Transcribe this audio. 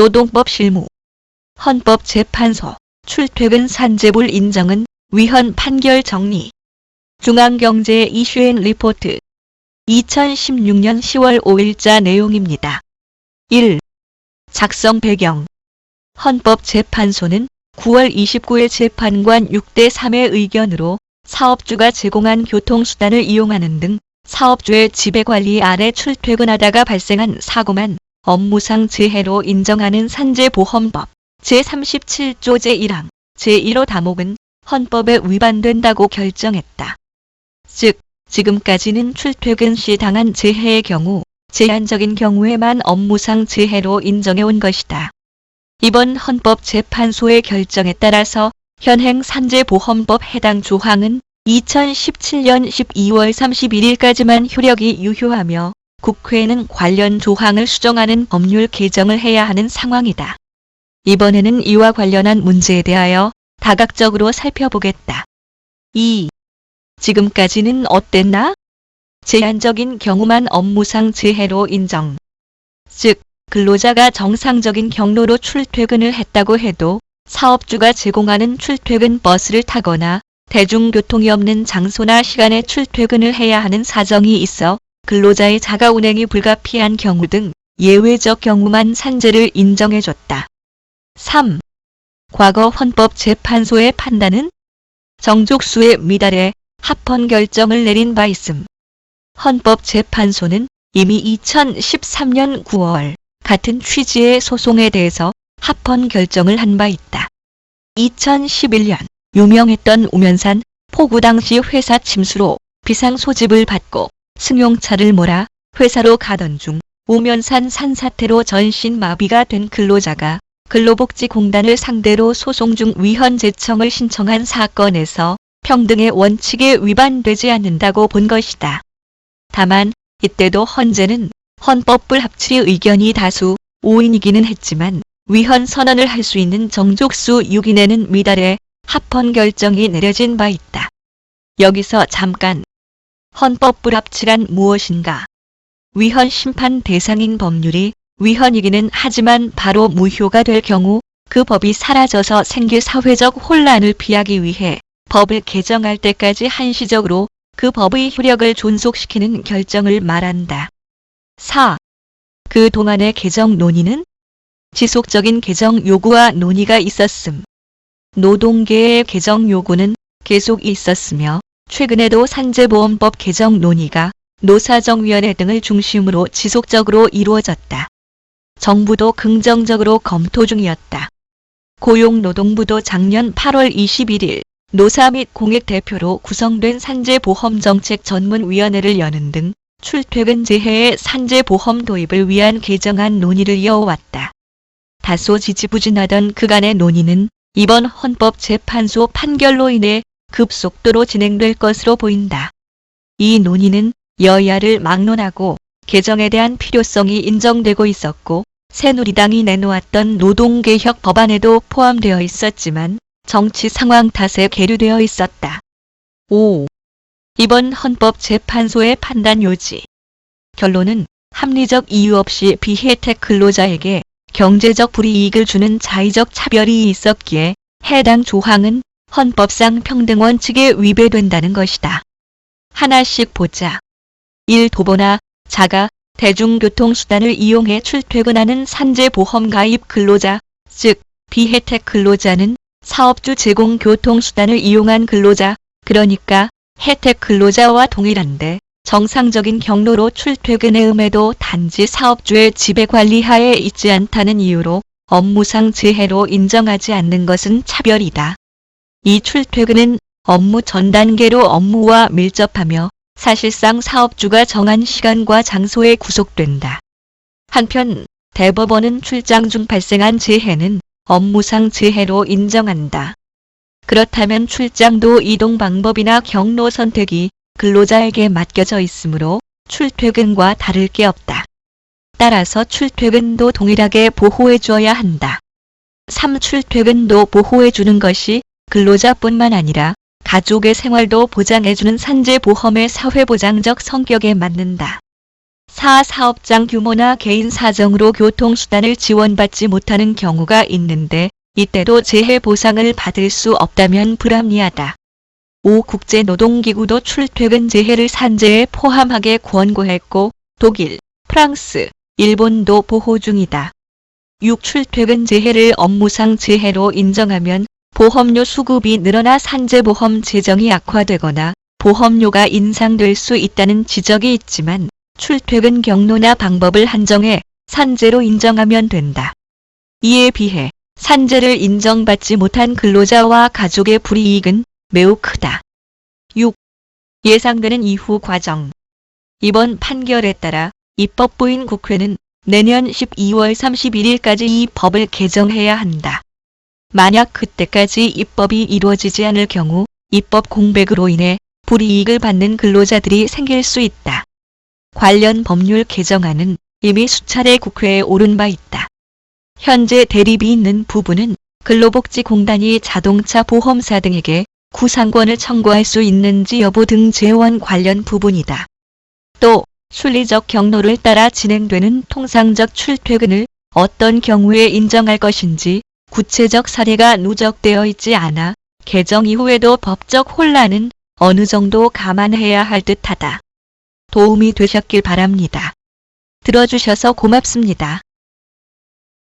노동법 실무. 헌법재판소 출퇴근 산재불 인정은 위헌 판결 정리. 중앙경제 이슈앤 리포트 2016년 10월 5일자 내용입니다. 1. 작성 배경. 헌법재판소는 9월 29일 재판관 6대 3의 의견으로 사업주가 제공한 교통수단을 이용하는 등 사업주의 지배관리 아래 출퇴근하다가 발생한 사고만 업무상 재해로 인정하는 산재보험법 제37조 제1항 제1호 다목은 헌법에 위반된다고 결정했다. 즉, 지금까지는 출퇴근 시 당한 재해의 경우 제한적인 경우에만 업무상 재해로 인정해온 것이다. 이번 헌법재판소의 결정에 따라서 현행 산재보험법 해당 조항은 2017년 12월 31일까지만 효력이 유효하며 국회에는 관련 조항을 수정하는 법률 개정을 해야 하는 상황이다. 이번에는 이와 관련한 문제에 대하여 다각적으로 살펴보겠다. 2. 지금까지는 어땠나? 제한적인 경우만 업무상 재해로 인정. 즉, 근로자가 정상적인 경로로 출퇴근을 했다고 해도 사업주가 제공하는 출퇴근 버스를 타거나 대중교통이 없는 장소나 시간에 출퇴근을 해야 하는 사정이 있어 근로자의 자가운행이 불가피한 경우 등 예외적 경우만 산재를 인정해줬다. 3. 과거 헌법재판소의 판단은 정족수에 미달해 합헌 결정을 내린 바 있음. 헌법재판소는 이미 2013년 9월 같은 취지의 소송에 대해서 합헌 결정을 한 바 있다. 2011년 유명했던 우면산 폭우 당시 회사 침수로 비상 소집을 받고 승용차를 몰아 회사로 가던 중 우면산 산사태로 전신 마비가 된 근로자가 근로복지공단을 상대로 소송 중 위헌 제청을 신청한 사건에서 평등의 원칙에 위반되지 않는다고 본 것이다. 다만 이때도 헌재는 헌법 불합치 의견이 다수 5인이기는 했지만 위헌 선언을 할 수 있는 정족수 6인에는 미달해 합헌 결정이 내려진 바 있다. 여기서 잠깐. 헌법 불합치란 무엇인가? 위헌 심판 대상인 법률이 위헌이기는 하지만 바로 무효가 될 경우 그 법이 사라져서 생길 사회적 혼란을 피하기 위해 법을 개정할 때까지 한시적으로 그 법의 효력을 존속시키는 결정을 말한다. 4. 그 동안의 개정 논의는 지속적인 개정 요구와 논의가 있었음. 노동계의 개정 요구는 계속 있었으며 최근에도 산재보험법 개정 논의가 노사정위원회 등을 중심으로 지속적으로 이루어졌다. 정부도 긍정적으로 검토 중이었다. 고용노동부도 작년 8월 21일 노사 및 공익 대표로 구성된 산재보험정책전문위원회를 여는 등 출퇴근 재해의 산재보험 도입을 위한 개정안 논의를 이어왔다. 다소 지지부진하던 그간의 논의는 이번 헌법재판소 판결로 인해 급속도로 진행될 것으로 보인다. 이 논의는 여야를 막론하고 개정에 대한 필요성이 인정되고 있었고 새누리당이 내놓았던 노동개혁 법안에도 포함되어 있었지만 정치 상황 탓에 계류되어 있었다. 5. 이번 헌법재판소의 판단 요지. 결론은 합리적 이유 없이 비혜택 근로자에게 경제적 불이익을 주는 자의적 차별이 있었기에 해당 조항은 헌법상 평등원칙에 위배된다는 것이다. 하나씩 보자. 1. 도보나 자가 대중교통수단을 이용해 출퇴근하는 산재보험 가입 근로자, 즉 비혜택 근로자는 사업주 제공 교통수단을 이용한 근로자, 그러니까 혜택 근로자와 동일한데 정상적인 경로로 출퇴근해음에도 단지 사업주의 지배관리하에 있지 않다는 이유로 업무상 재해로 인정하지 않는 것은 차별이다. 이 출퇴근은 업무 전 단계로 업무와 밀접하며 사실상 사업주가 정한 시간과 장소에 구속된다. 한편 대법원은 출장 중 발생한 재해는 업무상 재해로 인정한다. 그렇다면 출장도 이동 방법이나 경로 선택이 근로자에게 맡겨져 있으므로 출퇴근과 다를 게 없다. 따라서 출퇴근도 동일하게 보호해줘야 한다. 3. 출퇴근도 보호해주는 것이 근로자뿐만 아니라 가족의 생활도 보장해주는 산재보험의 사회보장적 성격에 맞는다. 사업장 규모나 개인 사정으로 교통수단을 지원받지 못하는 경우가 있는데 이때도 재해 보상을 받을 수 없다면 불합리하다. 5. 국제노동기구도 출퇴근 재해를 산재에 포함하게 권고했고 독일, 프랑스, 일본도 보호 중이다. 6. 출퇴근 재해를 업무상 재해로 인정하면 보험료 수급이 늘어나 산재보험 재정이 악화되거나 보험료가 인상될 수 있다는 지적이 있지만 출퇴근 경로나 방법을 한정해 산재로 인정하면 된다. 이에 비해 산재를 인정받지 못한 근로자와 가족의 불이익은 매우 크다. 6. 예상되는 이후 과정. 이번 판결에 따라 입법부인 국회는 내년 12월 31일까지 이 법을 개정해야 한다. 만약 그때까지 입법이 이루어지지 않을 경우 입법 공백으로 인해 불이익을 받는 근로자들이 생길 수 있다. 관련 법률 개정안은 이미 수차례 국회에 오른 바 있다. 현재 대립이 있는 부분은 근로복지공단이 자동차 보험사 등에게 구상권을 청구할 수 있는지 여부 등 재원 관련 부분이다. 또 순리적 경로를 따라 진행되는 통상적 출퇴근을 어떤 경우에 인정할 것인지 구체적 사례가 누적되어 있지 않아 개정 이후에도 법적 혼란은 어느 정도 감안해야 할 듯하다. 도움이 되셨길 바랍니다. 들어주셔서 고맙습니다.